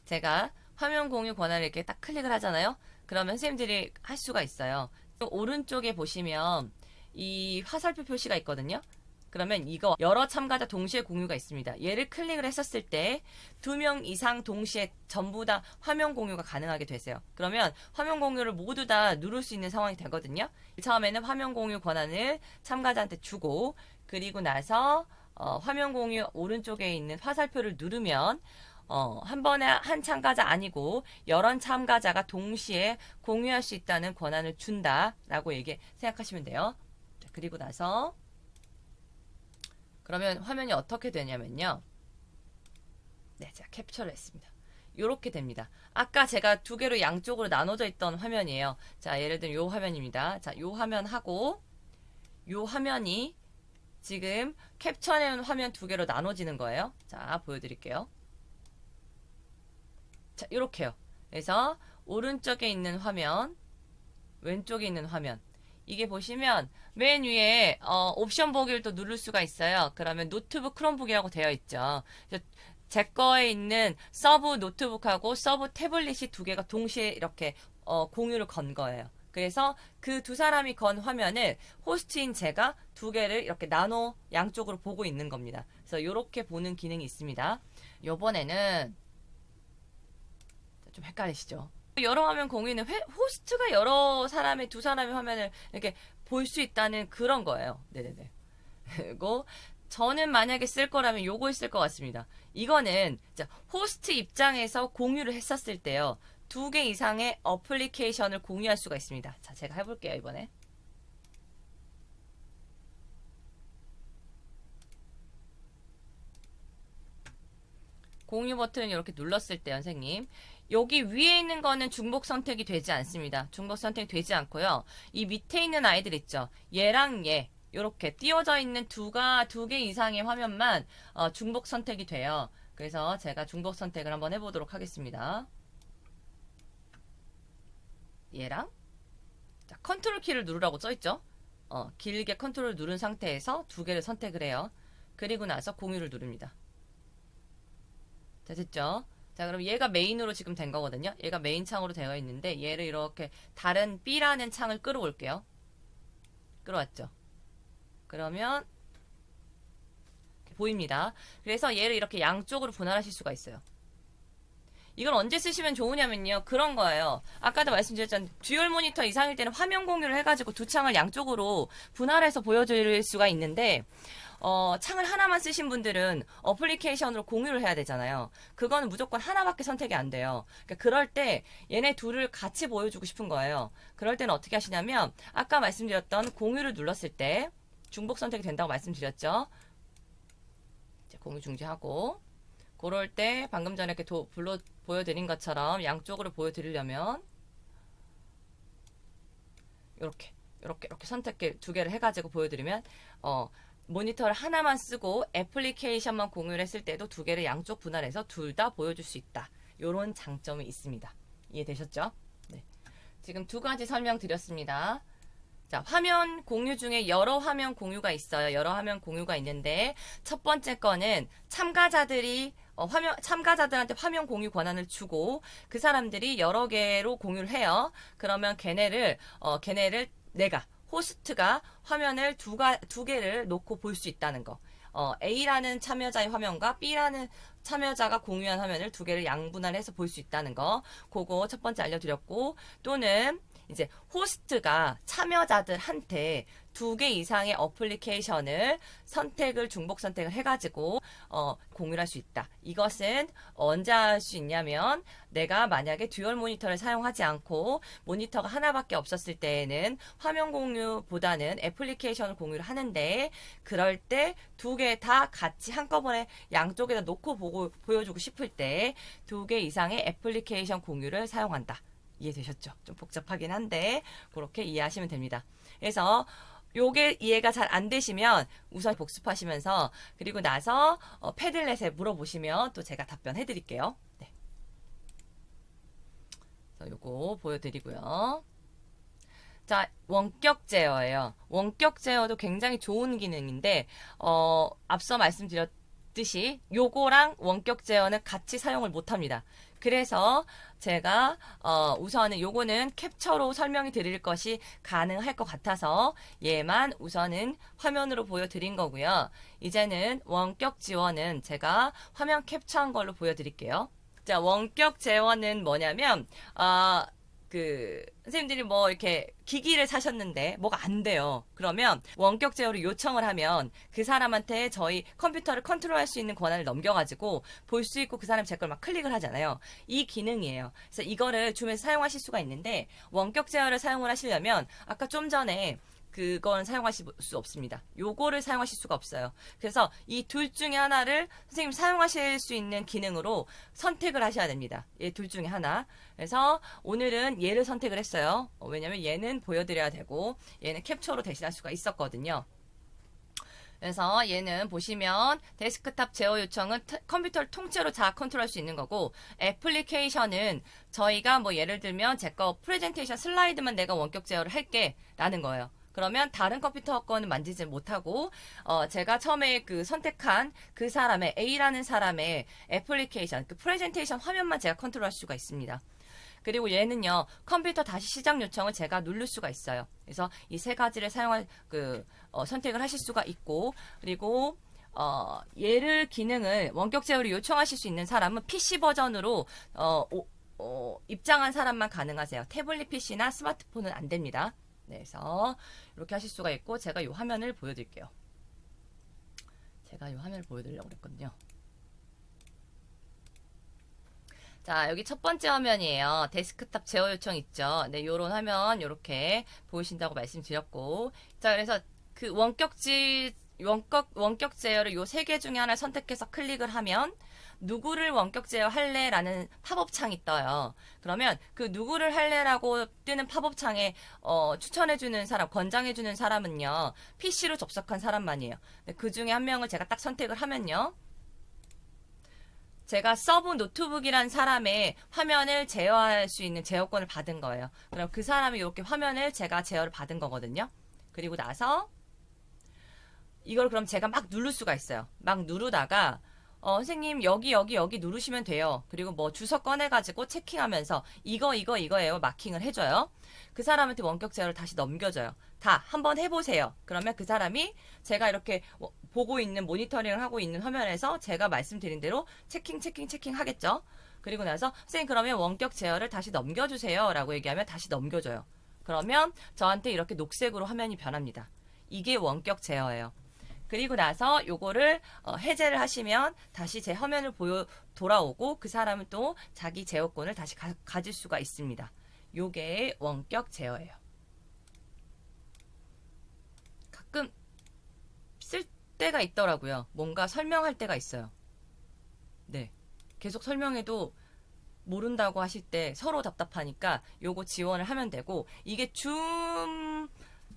제가 화면 공유 권한을 이렇게 딱 클릭을 하잖아요. 그러면 선생님들이 할 수가 있어요. 오른쪽에 보시면 이 화살표 표시가 있거든요. 그러면 이거 여러 참가자 동시에 공유가 있습니다. 얘를 클릭을 했었을 때 2명 이상 동시에 전부 다 화면 공유가 가능하게 되세요. 그러면 화면 공유를 모두 다 누를 수 있는 상황이 되거든요. 처음에는 화면 공유 권한을 참가자한테 주고 그리고 나서 화면 공유 오른쪽에 있는 화살표를 누르면 한 번에 한 참가자 아니고 여러 참가자가 동시에 공유할 수 있다는 권한을 준다라고 생각하시면 돼요. 자, 그리고 나서 그러면 화면이 어떻게 되냐면요. 네, 제가 캡처를 했습니다. 이렇게 됩니다. 아까 제가 2개로 양쪽으로 나눠져 있던 화면이에요. 자, 예를 들면 요 화면입니다. 자, 요 화면하고 요 화면이 지금 캡처해놓은 화면 2개로 나눠지는 거예요. 자, 보여드릴게요. 자, 이렇게요. 그래서 오른쪽에 있는 화면, 왼쪽에 있는 화면. 이게 보시면 맨 위에 옵션 보기를 또 누를 수가 있어요. 그러면 노트북 크롬북이라고 되어 있죠. 제 거에 있는 서브 노트북하고 서브 태블릿이 2개가 동시에 이렇게 공유를 건 거예요. 그래서 그 두 사람이 건 화면을 호스트인 제가 2개를 이렇게 나눠 양쪽으로 보고 있는 겁니다. 그래서 이렇게 보는 기능이 있습니다. 요번에는 좀 헷갈리시죠? 여러 화면 공유는 호스트가 여러 사람의 두 사람의 화면을 이렇게 볼 수 있다는 그런 거예요. 네네네. 그리고 저는 만약에 쓸 거라면 요걸 쓸 것 같습니다. 이거는 호스트 입장에서 공유를 했었을 때요. 2개 이상의 어플리케이션을 공유할 수가 있습니다. 자, 제가 해볼게요, 이번에. 공유 버튼을 이렇게 눌렀을 때, 선생님. 여기 위에 있는 거는 중복 선택이 되지 않습니다. 중복 선택이 되지 않고요. 이 밑에 있는 아이들 있죠. 얘랑 얘. 이렇게 띄워져 있는 두 개 이상의 화면만 중복 선택이 돼요. 그래서 제가 중복 선택을 한번 해보도록 하겠습니다. 얘랑 자, 컨트롤 키를 누르라고 써있죠. 길게 컨트롤 누른 상태에서 두 개를 선택을 해요. 그리고 나서 공유를 누릅니다. 자, 됐죠? 자, 그럼 얘가 메인으로 지금 된 거거든요. 얘가 메인 창으로 되어 있는데 얘를 이렇게 다른 B라는 창을 끌어올게요. 끌어왔죠? 그러면 보입니다. 그래서 얘를 이렇게 양쪽으로 분할하실 수가 있어요. 이걸 언제 쓰시면 좋으냐면요. 그런 거예요. 아까도 말씀드렸잖아요. 듀얼 모니터 이상일 때는 화면 공유를 해가지고 두 창을 양쪽으로 분할해서 보여줄 수가 있는데 창을 하나만 쓰신 분들은 어플리케이션으로 공유를 해야 되잖아요. 그거는 무조건 하나밖에 선택이 안 돼요. 그러니까 그럴 때 얘네 둘을 같이 보여주고 싶은 거예요. 그럴 때는 어떻게 하시냐면 아까 말씀드렸던 공유를 눌렀을 때 중복 선택이 된다고 말씀드렸죠. 이제 공유 중지하고 그럴 때 방금 전에 이렇게 보여드린 것처럼 양쪽으로 보여드리려면 이렇게 선택기 두 개를 해가지고 보여드리면 모니터를 하나만 쓰고 애플리케이션만 공유를 했을 때도 두 개를 양쪽 분할해서 둘 다 보여줄 수 있다. 이런 장점이 있습니다. 이해되셨죠? 네. 지금 두 가지 설명드렸습니다. 자, 화면 공유 중에 여러 화면 공유가 있어요. 여러 화면 공유가 있는데 첫 번째 거는 참가자들한테 화면 공유 권한을 주고 그 사람들이 여러 개로 공유를 해요. 그러면 걔네를 내가 호스트가 화면을 두 개를 놓고 볼 수 있다는 거. A라는 참여자의 화면과 B라는 참여자가 공유한 화면을 두 개를 양분할해서 볼 수 있다는 거. 그거 첫 번째 알려드렸고 또는 이제 호스트가 참여자들한테 두 개 이상의 어플리케이션을 중복 선택을 해가지고 공유를 할 수 있다. 이것은 언제 할 수 있냐면 내가 만약에 듀얼 모니터를 사용하지 않고 모니터가 하나밖에 없었을 때에는 화면 공유보다는 애플리케이션을 공유를 하는데 그럴 때 두 개 다 같이 한꺼번에 양쪽에다 놓고 보여주고 싶을 때 두 개 이상의 애플리케이션 공유를 사용한다. 이해되셨죠? 좀 복잡하긴 한데 그렇게 이해하시면 됩니다. 그래서 요게 이해가 잘 안 되시면 우선 복습하시면서 그리고 나서 패들렛에 물어보시면 또 제가 답변해 드릴게요. 네. 요거 보여드리고요. 자, 원격 제어예요. 원격 제어도 굉장히 좋은 기능인데 앞서 말씀드렸듯이 요거랑 원격 제어는 같이 사용을 못합니다. 그래서 제가 우선은 요거는 캡처로 설명이 드릴 것이 가능할 것 같아서 얘만 우선은 화면으로 보여드린 거고요. 이제는 원격 지원은 제가 화면 캡처한 걸로 보여드릴게요. 자, 원격 재원은 뭐냐면 선생님들이 뭐 이렇게 기기를 사셨는데 뭐가 안 돼요. 그러면 원격 제어를 요청을 하면 그 사람한테 저희 컴퓨터를 컨트롤할 수 있는 권한을 넘겨가지고 볼 수 있고 그 사람이 제 걸 막 클릭을 하잖아요. 이 기능이에요. 그래서 이거를 줌에서 사용하실 수가 있는데 원격 제어를 사용을 하시려면 아까 좀 전에 그건 사용하실 수 없습니다. 요거를 사용하실 수가 없어요. 그래서 이 둘 중에 하나를 선생님 사용하실 수 있는 기능으로 선택을 하셔야 됩니다. 얘 둘 중에 하나. 그래서 오늘은 얘를 선택을 했어요. 왜냐면 얘는 보여드려야 되고 얘는 캡처로 대신할 수가 있었거든요. 그래서 얘는 보시면 데스크탑 제어 요청은 컴퓨터를 통째로 다 컨트롤할 수 있는 거고 애플리케이션은 저희가 뭐 예를 들면 제 거 프레젠테이션 슬라이드만 내가 원격 제어를 할게 라는 거예요. 그러면 다른 컴퓨터 거는 만지지 못하고 제가 처음에 선택한 그 사람의 A라는 사람의 애플리케이션, 그 프레젠테이션 화면만 제가 컨트롤할 수가 있습니다. 그리고 얘는요, 컴퓨터 다시 시작 요청을 제가 누를 수가 있어요. 그래서 이 세 가지를 선택을 하실 수가 있고, 그리고 기능을 원격 제어를 요청하실 수 있는 사람은 PC 버전으로 입장한 사람만 가능하세요. 태블릿 PC나 스마트폰은 안 됩니다. 네, 그래서 이렇게 하실 수가 있고 제가 이 화면을 보여드릴게요. 제가 이 화면을 보여드리려고 그랬거든요. 자, 여기 첫 번째 화면이에요. 데스크탑 제어 요청 있죠. 네, 요런 화면 요렇게 보이신다고 말씀드렸고, 자, 그래서 그 원격 제어를 요 세 개 중에 하나 선택해서 클릭을 하면 누구를 원격 제어할래? 라는 팝업 창이 떠요. 그러면 그 누구를 할래라고 뜨는 팝업 창에 추천해주는 사람, 권장해주는 사람은요, PC로 접속한 사람만이에요. 그 중에 한 명을 제가 딱 선택을 하면요, 제가 서브 노트북이란 사람의 화면을 제어할 수 있는 제어권을 받은 거예요. 그럼 그 사람이 이렇게 화면을 제가 제어를 받은 거거든요. 그리고 나서 이걸 그럼 제가 막 누를 수가 있어요. 막 누르다가 선생님 여기 누르시면 돼요. 그리고 뭐 주소 꺼내가지고 체킹하면서 이거예요. 마킹을 해줘요. 그 사람한테 원격 제어를 다시 넘겨줘요. 다 한번 해보세요. 그러면 그 사람이 제가 이렇게 보고 있는 모니터링을 하고 있는 화면에서 제가 말씀드린 대로 체킹 하겠죠. 그리고 나서 선생님 그러면 원격 제어를 다시 넘겨주세요 라고 얘기하면 다시 넘겨줘요. 그러면 저한테 이렇게 녹색으로 화면이 변합니다. 이게 원격 제어예요. 그리고 나서 요거를 해제를 하시면 다시 제 화면을 돌아오고 그 사람은 또 자기 제어권을 다시 가질 수가 있습니다. 요게 원격 제어예요. 가끔 쓸 때가 있더라고요. 뭔가 설명할 때가 있어요. 네. 계속 설명해도 모른다고 하실 때 서로 답답하니까 요거 지원을 하면 되고, 이게 줌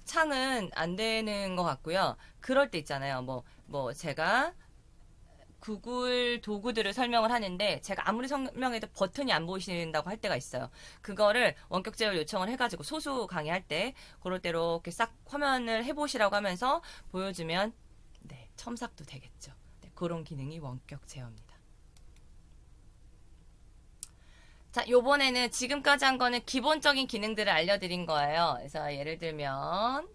창은 안 되는 것 같고요. 그럴 때 있잖아요. 뭐 제가 구글 도구들을 설명을 하는데 제가 아무리 설명해도 버튼이 안 보이신다고 할 때가 있어요. 그거를 원격 제어 요청을 해가지고 소수 강의할 때 그럴 때 이렇게 싹 화면을 해보시라고 하면서 보여주면 네, 첨삭도 되겠죠. 네, 그런 기능이 원격 제어입니다. 자, 요번에는 지금까지 한 거는 기본적인 기능들을 알려드린 거예요. 그래서 예를 들면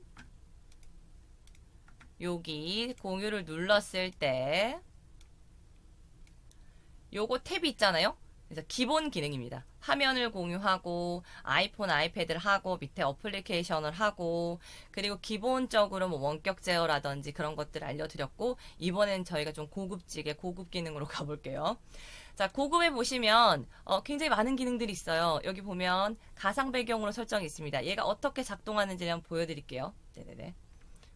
여기 공유를 눌렀을 때 요거 탭이 있잖아요. 그래서 기본 기능입니다. 화면을 공유하고 아이폰, 아이패드를 하고 밑에 어플리케이션을 하고 그리고 기본적으로 뭐 원격 제어라든지 그런 것들을 알려드렸고 이번엔 저희가 좀 고급지게 고급 기능으로 가볼게요. 자, 고급에 보시면 굉장히 많은 기능들이 있어요. 여기 보면 가상 배경으로 설정이 있습니다. 얘가 어떻게 작동하는지 한번 보여드릴게요. 네네네.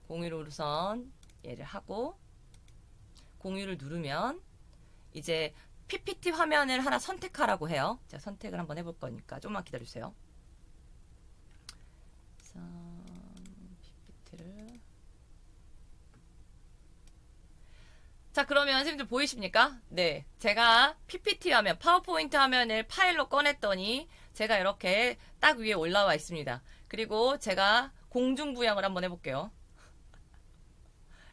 공유를 우선 얘를 하고 공유를 누르면 이제 PPT 화면을 하나 선택하라고 해요. 제가 선택을 한번 해볼 거니까 좀만 기다려주세요. PPT를 자, 그러면 선생님들 보이십니까? 네. 제가 PPT 화면, 파워포인트 화면을 파일로 꺼냈더니 제가 이렇게 딱 위에 올라와 있습니다. 그리고 제가 공중부양을 한번 해볼게요.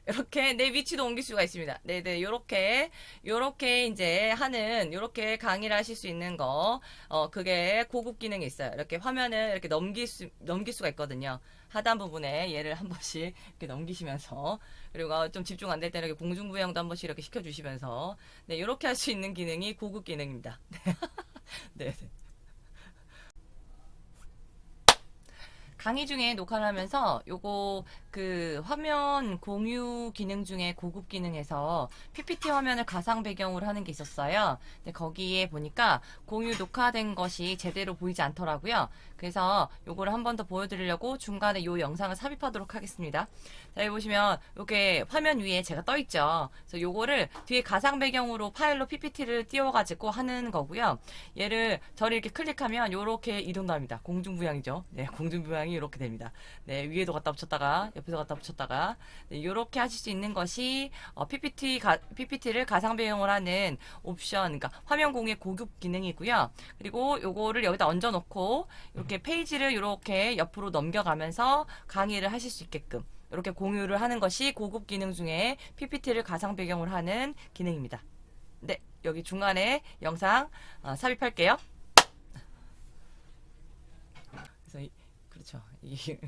이렇게 내 위치도 옮길 수가 있습니다. 네네, 요렇게 이제 요렇게 강의를 하실 수 있는 거, 그게 고급 기능이 있어요. 이렇게 화면을 이렇게 넘길 수가 있거든요. 하단 부분에 얘를 한 번씩 이렇게 넘기시면서, 그리고 좀 집중 안 될 때는 이렇게 공중부양도 한 번씩 이렇게 시켜주시면서, 네, 요렇게 할 수 있는 기능이 고급 기능입니다. 네. 강의 중에 녹화를 하면서 요거 그 화면 공유 기능 중에 고급 기능에서 PPT 화면을 가상 배경으로 하는 게 있었어요. 근데 거기에 보니까 공유 녹화된 것이 제대로 보이지 않더라고요. 그래서 요거를 한 번 더 보여드리려고 중간에 요 영상을 삽입하도록 하겠습니다. 자, 여기 보시면 이렇게 화면 위에 제가 떠 있죠. 그래서 요거를 뒤에 가상 배경으로 파일로 PPT를 띄워가지고 하는 거고요. 얘를 저를 이렇게 클릭하면 요렇게 이동도 합니다. 공중부양이죠. 네, 공중부양이 이렇게 됩니다. 네, 위에도 갖다 붙였다가 옆에서 갖다 붙였다가 네, 이렇게 하실 수 있는 것이 PPT를 가상 배경을 하는 옵션, 그러니까 화면 공유의 고급 기능이고요. 그리고 요거를 여기다 얹어 놓고 이렇게 페이지를 이렇게 옆으로 넘겨가면서 강의를 하실 수 있게끔 이렇게 공유를 하는 것이 고급 기능 중에 PPT를 가상 배경을 하는 기능입니다. 네, 여기 중간에 영상 삽입할게요. 그래서 그렇죠. 이게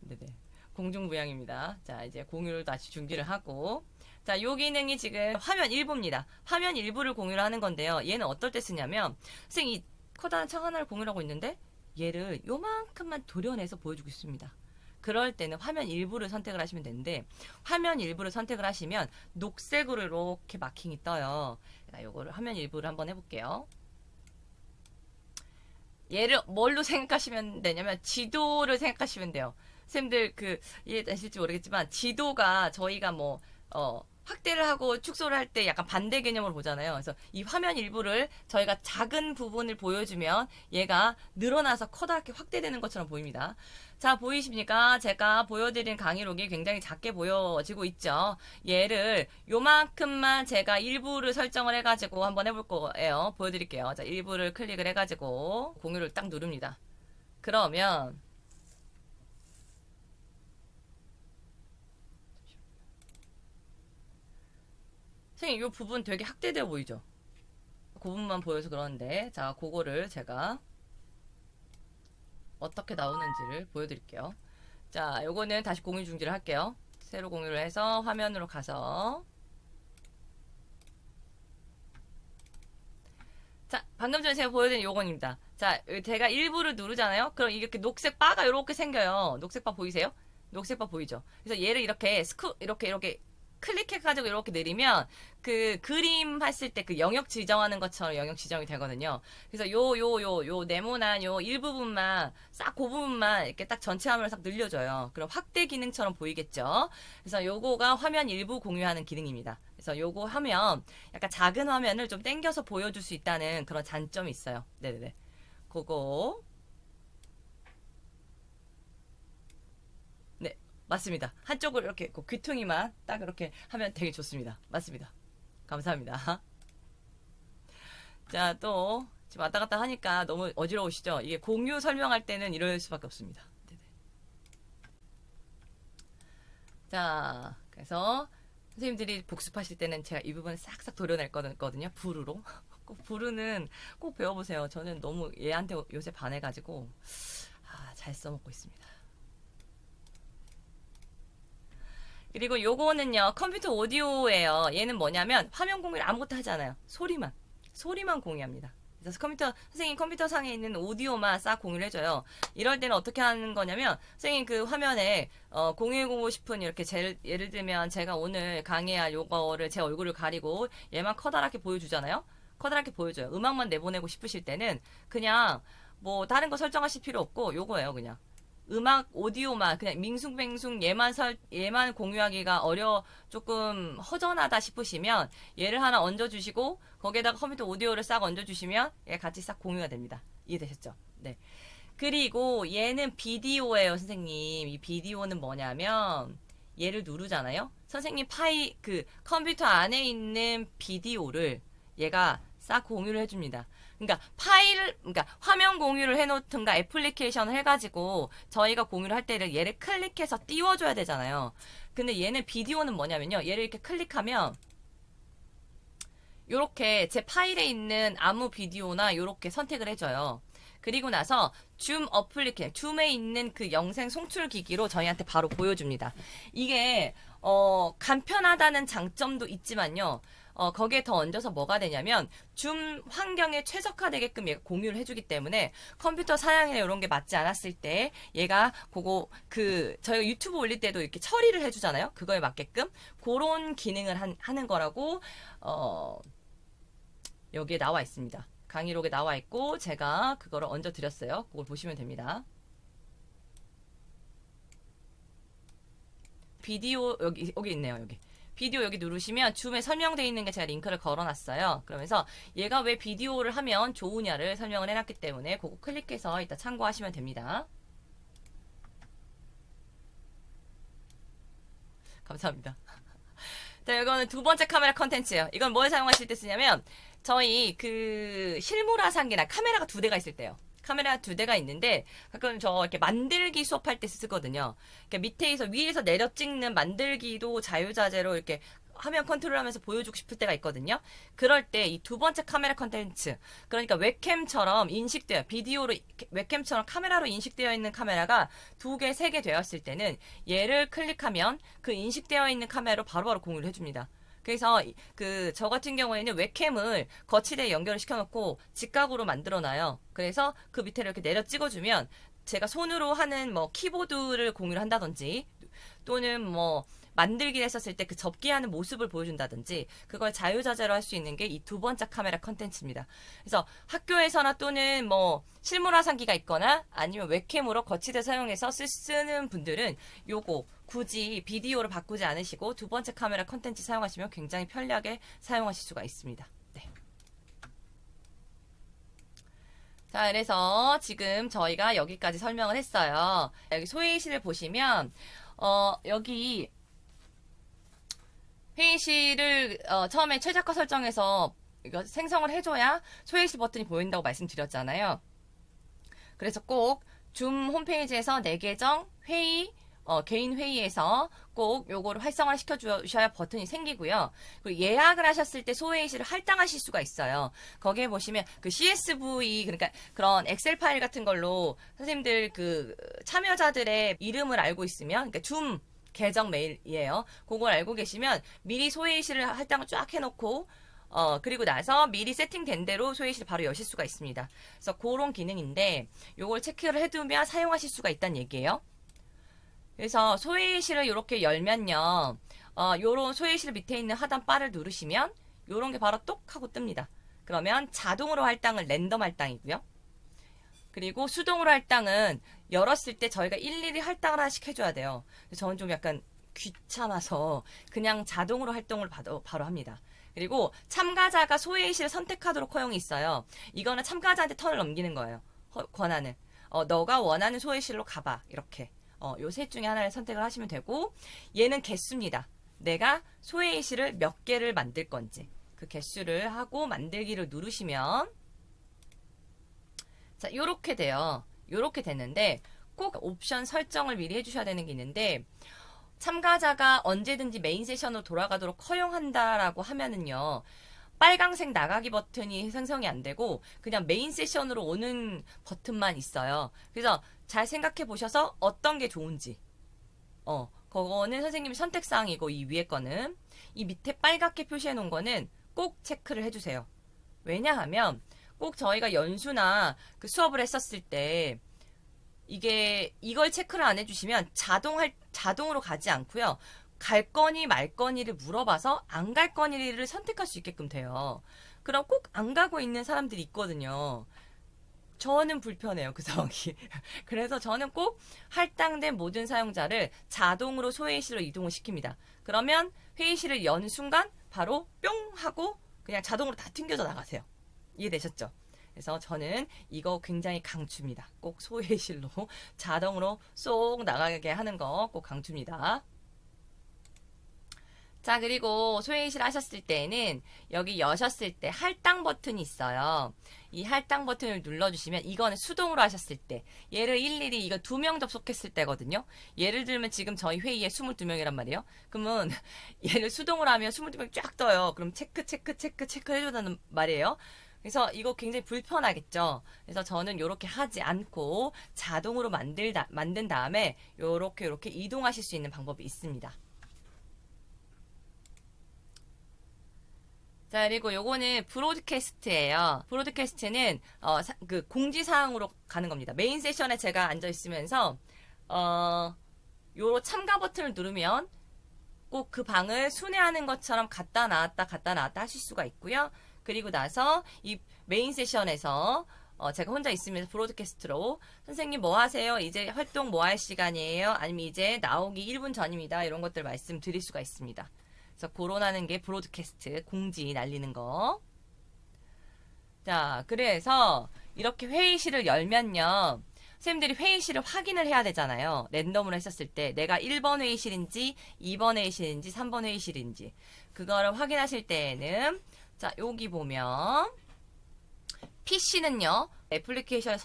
네네. 공중부양입니다. 자, 이제 공유를 다시 중지를 하고. 자, 요 기능이 지금 화면 일부입니다. 화면 일부를 공유를 하는 건데요. 얘는 어떨 때 쓰냐면, 선생님 이 커다란 창 하나를 공유를 하고 있는데, 얘를 요만큼만 도려내서 보여주고 있습니다. 그럴 때는 화면 일부를 선택을 하시면 되는데, 화면 일부를 선택을 하시면 녹색으로 이렇게 마킹이 떠요. 자, 요거를 화면 일부를 한번 해볼게요. 얘를 뭘로 생각하시면 되냐면 지도를 생각하시면 돼요. 선생님들 이해되실지 모르겠지만 지도가 저희가 확대를 하고 축소를 할 때 약간 반대 개념으로 보잖아요. 그래서 이 화면 일부를 저희가 작은 부분을 보여주면 얘가 늘어나서 커다랗게 확대되는 것처럼 보입니다. 자, 보이십니까? 제가 보여드린 강의록이 굉장히 작게 보여지고 있죠. 얘를 요만큼만 제가 일부를 설정을 해가지고 한번 해볼 거예요. 보여드릴게요. 자, 일부를 클릭을 해가지고 공유를 딱 누릅니다. 그러면 선생님 이 부분 되게 확대되어 보이죠? 그 부분만 보여서 그러는데, 자, 그거를 제가 어떻게 나오는지를 보여드릴게요. 자, 요거는 다시 공유 중지를 할게요. 새로 공유를 해서 화면으로 가서, 자, 방금 전에 제가 보여드린 요건입니다. 자, 제가 일부를 누르잖아요. 그럼 이렇게 녹색 바가 이렇게 생겨요. 녹색 바 보이세요? 녹색 바 보이죠? 그래서 얘를 이렇게 이렇게 클릭해가지고 이렇게 내리면 그 그림 했을 때 그 영역 지정하는 것처럼 영역 지정이 되거든요. 그래서 요 네모난 요 일부분만 싹 그 부분만 이렇게 딱 전체 화면을 싹 늘려줘요. 그럼 확대 기능처럼 보이겠죠. 그래서 요거가 화면 일부 공유하는 기능입니다. 그래서 요거 하면 약간 작은 화면을 좀 당겨서 보여줄 수 있다는 그런 장점이 있어요. 네네네. 그거 맞습니다. 한쪽으로 이렇게 귀퉁이만 딱 이렇게 하면 되게 좋습니다. 맞습니다. 감사합니다. 자, 또 지금 왔다 갔다 하니까 너무 어지러우시죠? 이게 공유 설명할 때는 이럴 수밖에 없습니다. 네네. 자, 그래서 선생님들이 복습하실 때는 제가 이 부분 싹싹 도려낼 거거든요. 부르로. 꼭 부르는 꼭 배워보세요. 저는 너무 얘한테 요새 반해가지고 잘 써먹고 있습니다. 그리고 요거는요, 컴퓨터 오디오예요. 얘는 뭐냐면 화면 공유를 아무것도 하지 않아요. 소리만 공유합니다. 그래서 선생님 컴퓨터 상에 있는 오디오만 싹 공유를 해줘요. 이럴 때는 어떻게 하는 거냐면, 선생님 그 화면에 공유해보고 싶은 이렇게 예를 들면 제가 오늘 강의할 요거를 제 얼굴을 가리고 얘만 커다랗게 보여주잖아요. 커다랗게 보여줘요. 음악만 내보내고 싶으실 때는 그냥 다른 거 설정하실 필요 없고 요거예요, 그냥. 음악 오디오만 그냥 밍숭맹숭 얘만 공유하기가 조금 허전하다 싶으시면 얘를 하나 얹어주시고 거기에다가 컴퓨터 오디오를 싹 얹어주시면 얘 같이 싹 공유가 됩니다. 이해되셨죠? 네. 그리고 얘는 비디오예요, 선생님. 이 비디오는 뭐냐면 얘를 누르잖아요. 선생님 컴퓨터 안에 있는 비디오를 얘가 싹 공유를 해줍니다. 그러니까 화면 공유를 해놓든가 애플리케이션을 해가지고 저희가 공유를 할 때를 얘를 클릭해서 띄워줘야 되잖아요. 근데 얘는 비디오는 뭐냐면요. 얘를 이렇게 클릭하면 요렇게 제 파일에 있는 아무 비디오나 요렇게 선택을 해줘요. 그리고 나서 줌에 있는 그 영상 송출 기기로 저희한테 바로 보여줍니다. 이게 간편하다는 장점도 있지만요. 거기에 더 얹어서 뭐가 되냐면 줌 환경에 최적화되게끔 얘가 공유를 해주기 때문에 컴퓨터 사양이나 이런 게 맞지 않았을 때 얘가 저희가 유튜브 올릴 때도 이렇게 처리를 해주잖아요. 그거에 맞게끔 그런 기능을 하는 거라고 여기에 나와 있습니다. 강의록에 나와 있고 제가 그거를 얹어 드렸어요. 그걸 보시면 됩니다. 비디오 여기 있네요. 여기. 비디오 여기 누르시면 줌에 설명되어 있는 게 제가 링크를 걸어놨어요. 그러면서 얘가 왜 비디오를 하면 좋으냐를 설명을 해놨기 때문에 그거 클릭해서 이따 참고하시면 됩니다. 감사합니다. 자, 이거는 두 번째 카메라 컨텐츠예요. 이건 뭘 사용하실 때 쓰냐면 저희 실물화상기나 카메라가 2대가 있을 때요. 카메라 2대가 있는데 가끔 이렇게 만들기 수업할 때 쓰거든요. 그러니까 위에서 내려 찍는 만들기도 자유자재로 이렇게 화면 컨트롤하면서 보여주고 싶을 때가 있거든요. 그럴 때 이 두 번째 카메라 컨텐츠, 그러니까 웹캠처럼 인식되어 비디오로 웹캠처럼 카메라로 인식되어 있는 카메라가 2개, 3개 되었을 때는 얘를 클릭하면 그 인식되어 있는 카메라로 바로바로 공유를 해줍니다. 그래서 저 같은 경우에는 웹캠을 거치대에 연결을 시켜놓고 직각으로 만들어놔요. 그래서 그 밑에 이렇게 내려 찍어주면 제가 손으로 하는 뭐 키보드를 공유를 한다든지 또는 뭐 만들기를 했었을 때 그 접기하는 모습을 보여준다든지 그걸 자유자재로 할 수 있는 게 이 두 번째 카메라 컨텐츠입니다. 그래서 학교에서나 또는 뭐 실물 화상기가 있거나 아니면 웹캠으로 거치대 사용해서 쓰는 분들은 요거 굳이 비디오로 바꾸지 않으시고 두 번째 카메라 컨텐츠 사용하시면 굉장히 편리하게 사용하실 수가 있습니다. 네. 자, 그래서 지금 저희가 여기까지 설명을 했어요. 여기 소회의실을 보시면 여기 회의실을 처음에 최저가 설정해서 이거 생성을 해줘야 소회의실 버튼이 보인다고 말씀드렸잖아요. 그래서 꼭 줌 홈페이지에서 내 계정 회의 개인 회의에서 꼭 요거를 활성화 시켜주셔야 버튼이 생기고요. 그리고 예약을 하셨을 때 소회의실을 할당하실 수가 있어요. 거기에 보시면 그 CSV, 그러니까 그런 엑셀 파일 같은 걸로 선생님들 그 참여자들의 이름을 알고 있으면, 그러니까 줌 계정 메일이에요. 그걸 알고 계시면 미리 소회의실을 할당을 쫙 해놓고 그리고 나서 미리 세팅된 대로 소회의실을 바로 여실 수가 있습니다. 그래서 그런 기능인데 요걸 체크를 해두면 사용하실 수가 있다는 얘기예요. 그래서 소회의실을 이렇게 열면요. 요런 소회의실 밑에 있는 하단 바를 누르시면 요런 게 바로 똑 하고 뜹니다. 그러면 자동으로 할당은 랜덤 할당이고요. 그리고 수동으로 할당은 열었을 때 저희가 일일이 할당을 하나씩 해줘야 돼요. 저는 좀 약간 귀찮아서 그냥 자동으로 활동을 바로 합니다. 그리고 참가자가 소회의실을 선택하도록 허용이 있어요. 이거는 참가자한테 턴을 넘기는 거예요. 권한을. 너가 원하는 소회의실로 가봐. 이렇게. 요 셋 중에 하나를 선택을 하시면 되고, 얘는 개수입니다. 내가 소회의실을 몇 개를 만들 건지. 그 개수를 하고 만들기를 누르시면, 자, 요렇게 돼요. 요렇게 됐는데, 꼭 옵션 설정을 미리 해주셔야 되는 게 있는데, 참가자가 언제든지 메인 세션으로 돌아가도록 허용한다라고 하면은요, 빨강색 나가기 버튼이 생성이 안 되고 그냥 메인 세션으로 오는 버튼만 있어요. 그래서 잘 생각해 보셔서 어떤 게 좋은지. 그거는 선생님이 선택사항이고, 이 위에 거는 이 밑에 빨갛게 표시해 놓은 거는 꼭 체크를 해주세요. 왜냐하면 꼭 저희가 연수나 그 수업을 했었을 때 이걸 체크를 안 해주시면 자동으로 가지 않고요. 갈 거니 말 거니를 물어봐서 안 갈 거니를 선택할 수 있게끔 돼요. 그럼 꼭 안 가고 있는 사람들이 있거든요. 저는 불편해요, 그 상황이. 그래서 저는 꼭 할당된 모든 사용자를 자동으로 소회의실로 이동을 시킵니다. 그러면 회의실을 연 순간 바로 뿅 하고 그냥 자동으로 다 튕겨져 나가세요. 이해되셨죠? 그래서 저는 이거 굉장히 강추입니다. 꼭 소회의실로 자동으로 쏙 나가게 하는 거 꼭 강추입니다. 자, 그리고 소회의실 하셨을 때는 여기 여셨을 때 할당 버튼이 있어요. 이 할당 버튼을 눌러주시면 이거는 수동으로 하셨을 때, 얘를 일일이 이거 2명 접속했을 때거든요. 예를 들면 지금 저희 회의에 22명이란 말이에요. 그러면 얘를 수동으로 하면 22명이 쫙 떠요. 그럼 체크 해준다는 말이에요. 그래서 이거 굉장히 불편하겠죠. 그래서 저는 이렇게 하지 않고 자동으로 만든 다음에 이렇게 이동하실 수 있는 방법이 있습니다. 자, 그리고 요거는 브로드캐스트예요. 브로드캐스트는 그 공지사항으로 가는 겁니다. 메인 세션에 제가 앉아 있으면서 요 참가 버튼을 누르면 꼭 그 방을 순회하는 것처럼 갔다 나왔다 하실 수가 있고요. 그리고 나서 이 메인 세션에서 제가 혼자 있으면서 브로드캐스트로 선생님 뭐 하세요? 이제 활동 뭐 할 시간이에요? 아니면 이제 나오기 1분 전입니다. 이런 것들 말씀드릴 수가 있습니다. 그래서 그러는 게 브로드캐스트, 공지 날리는 거. 자, 그래서 이렇게 회의실을 열면요. 선생님들이 회의실을 확인을 해야 되잖아요. 랜덤으로 했었을 때 내가 1번 회의실인지 2번 회의실인지 3번 회의실인지 그거를 확인하실 때에는 자, 여기 보면 PC는요. 애플리케이션을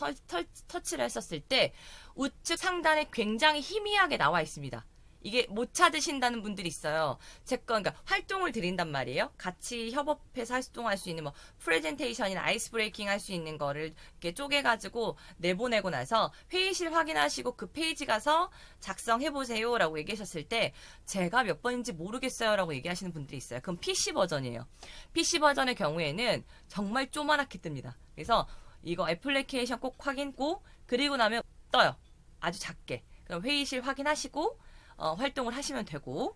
터치를 했었을 때 우측 상단에 굉장히 희미하게 나와 있습니다. 이게 못 찾으신다는 분들이 있어요. 그러니까 활동을 드린단 말이에요. 같이 협업해서 활동할 수 있는 뭐 프레젠테이션이나 아이스 브레이킹 할 수 있는 거를 이렇게 쪼개가지고 내보내고 나서 회의실 확인하시고 그 페이지 가서 작성해보세요 라고 얘기하셨을 때 제가 몇 번인지 모르겠어요 라고 얘기하시는 분들이 있어요. 그럼 PC 버전이에요. PC 버전의 경우에는 정말 조그맣게 뜹니다. 그래서 이거 애플리케이션 꼭 확인 꼭 그리고 나면 떠요. 아주 작게. 그럼 회의실 확인하시고 활동을 하시면 되고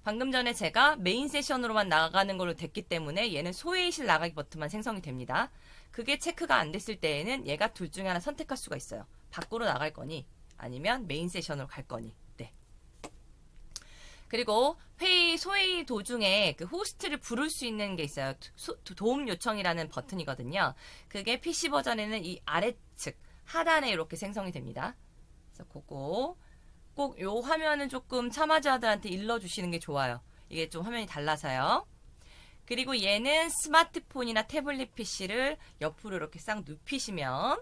방금 전에 제가 메인 세션으로만 나가는 걸로 됐기 때문에 얘는 소회의실 나가기 버튼만 생성이 됩니다. 그게 체크가 안 됐을 때에는 얘가 둘 중에 하나 선택할 수가 있어요. 밖으로 나갈 거니 아니면 메인 세션으로 갈 거니. 네. 그리고 소회의 도중에 그 호스트를 부를 수 있는 게 있어요. 도움 요청이라는 버튼이거든요. 그게 PC 버전에는 이 아래측 하단에 이렇게 생성이 됩니다. 그래서 그거 꼭 요 화면은 조금 참가자들한테 일러주시는 게 좋아요. 이게 좀 화면이 달라서요. 그리고 얘는 스마트폰이나 태블릿 PC를 옆으로 이렇게 싹 눕히시면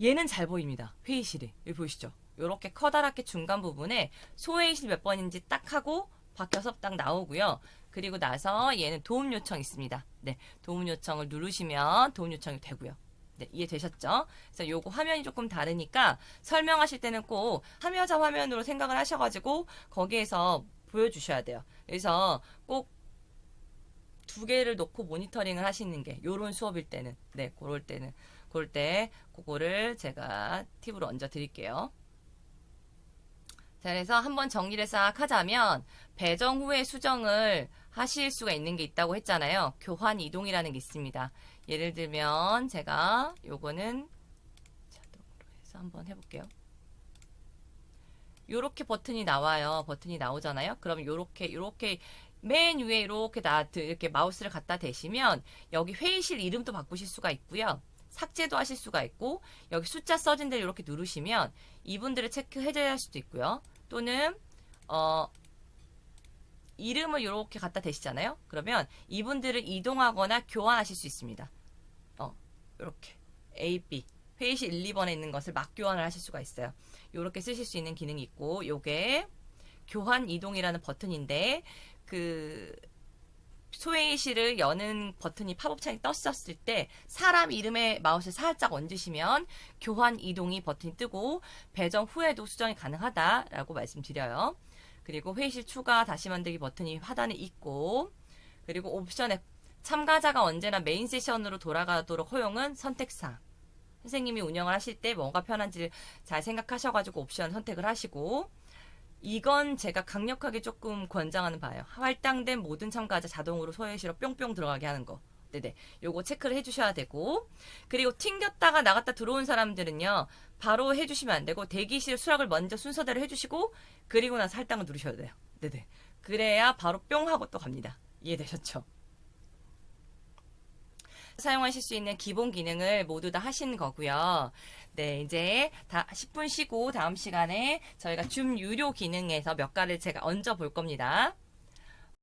얘는 잘 보입니다. 회의실이. 여기 보이시죠? 이렇게 커다랗게 중간 부분에 소회의실 몇 번인지 딱 하고 바뀌어서 딱 나오고요. 그리고 나서 얘는 도움 요청 있습니다. 네, 도움 요청을 누르시면 도움 요청이 되고요. 네, 이해되셨죠? 그래서 요거 화면이 조금 다르니까 설명하실 때는 꼭 참여자 화면으로 생각을 하셔가지고 거기에서 보여주셔야 돼요. 그래서 꼭 두 개를 놓고 모니터링을 하시는 게 요런 수업일 때는 네, 그럴 때 그거를 제가 팁으로 얹어 드릴게요. 자, 그래서 한번 정리를 싹 하자면 배정 후에 수정을 하실 수가 있는 게 있다고 했잖아요. 교환 이동이라는 게 있습니다. 예를 들면 제가 요거는 자동으로 해서 한번 해볼게요. 요렇게 버튼이 나와요. 버튼이 나오잖아요. 그럼 요렇게 맨 위에 이렇게 마우스를 갖다 대시면 여기 회의실 이름도 바꾸실 수가 있고요. 삭제도 하실 수가 있고 여기 숫자 써진 데를 이렇게 누르시면 이분들을 체크해줘야 할 수도 있고요. 또는 이름을 이렇게 갖다 대시잖아요. 그러면 이분들을 이동하거나 교환하실 수 있습니다. 이렇게 A, B 회의실 1, 2번에 있는 것을 막 교환을 하실 수가 있어요. 이렇게 쓰실 수 있는 기능이 있고 요게 교환 이동이라는 버튼인데 그 소회의실을 여는 버튼이 팝업창이 떴었을 때 사람 이름에 마우스를 살짝 얹으시면 교환 이동이 버튼이 뜨고 배정 후에도 수정이 가능하다라고 말씀드려요. 그리고 회의실 추가 다시 만들기 버튼이 하단에 있고 그리고 옵션에 참가자가 언제나 메인 세션으로 돌아가도록 허용은 선택사항. 선생님이 운영을 하실 때 뭐가 편한지를 잘 생각하셔가지고 옵션 선택을 하시고 이건 제가 강력하게 조금 권장하는 바예요. 할당된 모든 참가자 자동으로 소회의실로 뿅뿅 들어가게 하는 거. 네네. 요거 체크를 해주셔야 되고 그리고 튕겼다가 나갔다 들어온 사람들은요. 바로 해주시면 안 되고 대기실 수락을 먼저 순서대로 해주시고 그리고 나서 할당을 누르셔야 돼요. 네네. 그래야 바로 뿅 하고 또 갑니다. 이해되셨죠? 사용하실 수 있는 기본 기능을 모두 다 하신 거고요. 네, 이제 10분 쉬고 다음 시간에 저희가 줌 유료 기능에서 몇 가지를 제가 얹어 볼 겁니다.